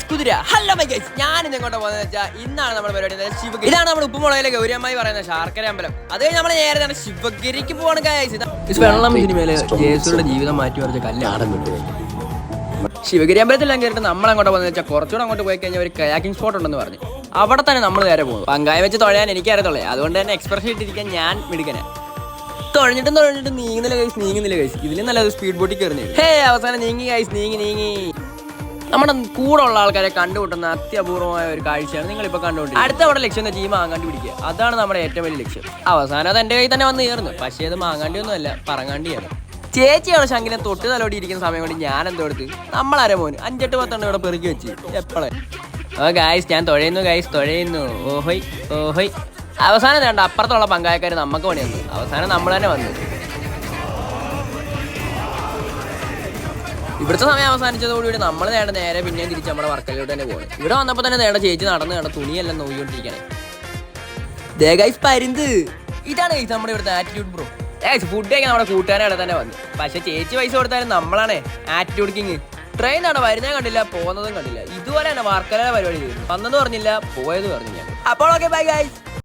കുതിര. Hello guys, ഞാൻ ഇന്ന് എങ്ങോട്ട് പോകുന്നത് വെച്ചാൽ ഇന്നാണ് നമ്മുടെ പരിപാടി. ശിവഗിരി. ഇതാണ് നമ്മുടെ ഉപ്പുമുളയിലെ ഗൗരിയമ്മായി പറയുന്ന ശാർക്കര അമ്പലം. അത് കഴിഞ്ഞ് നമ്മൾ നേരെ തന്നെ ശിവഗിരിക്ക് പോവാണ് ഗൈസ്. വെള്ളം സിനിമയില് ജേസുകളുടെ ജീവിതം മാറ്റി മറിച്ച കല്യാണം വിട്ടു. ശിവഗിരി അമ്പലത്തിലെല്ലാം കയറിയിട്ട് നമ്മൾ അങ്ങോട്ട് പോകുന്നത് വെച്ചാൽ കുറച്ചുകൂടെ അങ്ങോട്ട് പോയി കഴിഞ്ഞാൽ ഒരു കയാക്കിംഗ് സ്പോട്ട് ഉണ്ടെന്ന് പറഞ്ഞു. അവിടെ തന്നെ നമ്മൾ നേരെ പോകും. പങ്കായ വെച്ച് തുഴയാൻ എനിക്കറിയത്തുള്ളേ, അതുകൊണ്ട് തന്നെ എക്സ്പ്രഷൻ ഇട്ടിരിക്കാൻ ഞാൻ മിടുക്കനെ. തുഴഞ്ഞിട്ടും നീങ്ങുന്നില്ല കൈസ്. ഇതിലും നല്ലത് സ്പീഡ് ബോട്ടിൽ കയറുന്നത്. അവസാനം നീങ്ങി കൈസ്, നീങ്ങി. നമ്മുടെ കൂടെ ഉള്ള ആൾക്കാരെ കണ്ടുമുട്ടുന്ന അത്യപൂർവമായ ഒരു കാഴ്ചയാണ് നിങ്ങളിപ്പോൾ കണ്ടുകൊണ്ടിരിക്കുന്നത്. അടുത്ത അവിടെ ലക്ഷ്യം എന്താ, ഈ മാങ്ങാണ്ടി പിടിക്കുക. അതാണ് നമ്മുടെ ഏറ്റവും വലിയ ലക്ഷ്യം. അവസാനം അത് എൻ്റെ കയ്യിൽ തന്നെ വന്ന് കയറുന്നു. പക്ഷേ അത് മാങ്ങാണ്ടി ഒന്നും അല്ല, പറങ്ങാണ്ടിയാണ്. ചേച്ചിയാണ് ശങ്കിനെ തൊട്ട് തലോടി ഇരിക്കുന്ന സമയം കൊണ്ട് ഞാൻ എന്തോ എടുത്ത് നമ്മളാരെ മോന് 5-8 ഇവിടെ പെറുക്കി വെച്ച് എപ്പോഴേ. ഗായ്സ്, ഞാൻ തുഴയുന്നു. ഓഹോയ്. അവസാനം വേണ്ട അപ്പുറത്തുള്ള പങ്കായക്കാർ നമുക്ക് പണി വന്നു. അവസാനം നമ്മൾ തന്നെ വന്നു. ഇവിടുത്തെ സമയം അവസാനിച്ചതോടുകൂടി നമ്മൾ നേരെ പിന്നെയും തിരിച്ച് നമ്മുടെ വർക്കലിലോട്ട് തന്നെ പോകണം. ഇവിടെ വന്നപ്പോൾ തന്നെ ചേച്ചി നടന്ന് തുണിയെല്ലാം നോക്കിക്കൊണ്ടിരിക്കണേ. ഗൈസ്, പരുന്ത്. ഇതാണ് ഗൈസ് നമ്മുടെ ഇവിടുത്തെ ആറ്റിറ്റ്യൂഡ് ബ്രോ. ഫുഡ് കഴിക്കാൻ നമ്മുടെ കൂട്ടുകാരെ തന്നെ വന്നു. പക്ഷെ ചേച്ചി പൈസ കൊടുത്താലും നമ്മളാണ് ആറ്റിറ്റ്യൂഡ് കിങ്. ട്രെയിൻ ആണ് വരുന്നതും കണ്ടില്ല, പോകുന്നതും കണ്ടില്ല. ഇതുപോലെ തന്നെ വർക്കലയുടെ പരിപാടി ചെയ്തു. വന്നത് പറഞ്ഞില്ല, പോയത് പറഞ്ഞില്ല. അപ്പോൾ ഓക്കെ, ബൈ ഗൈസ്.